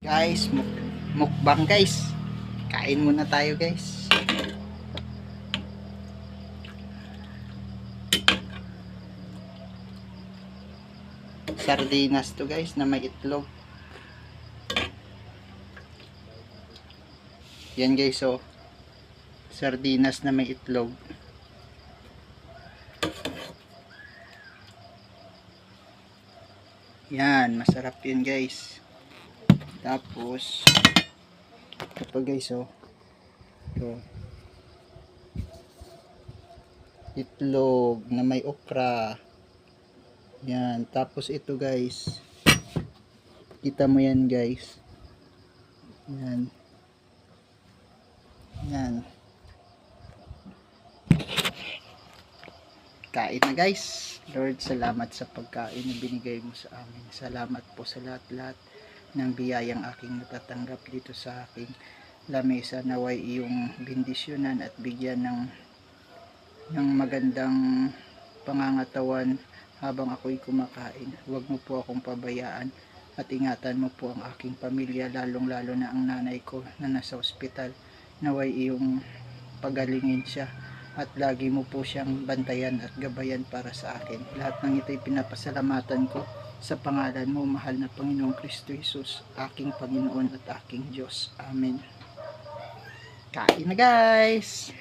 Guys, mukbang guys. Kain muna tayo guys. Sardinas to guys na may itlog. Yan guys, oh. Sardinas na may itlog. Yan, masarap yun guys. Tapos ito guys, oh. Ito. Itlog na may okra. Yan, tapos ito guys. Kita mo yan guys. Yan. Yan. Kain na guys. Lord, salamat sa pagkain na binigay mo sa amin. Salamat po sa lahat-lahat ng biyayang aking natatanggap dito sa aking lamesa. Naway iyong bendisyonan at bigyan ng magandang pangangatawan habang ako'y kumakain. Huwag mo po akong pabayaan at ingatan mo po ang aking pamilya, lalong lalo na ang nanay ko na nasa ospital. Naway iyong pagalingin siya at lagi mo po siyang bantayan at gabayan para sa akin. Lahat ng ito'y pinapasalamatan ko sa pangalan mo, mahal na Panginoong Kristo Jesus, aking Panginoon at aking Diyos. Amen. Kain na guys!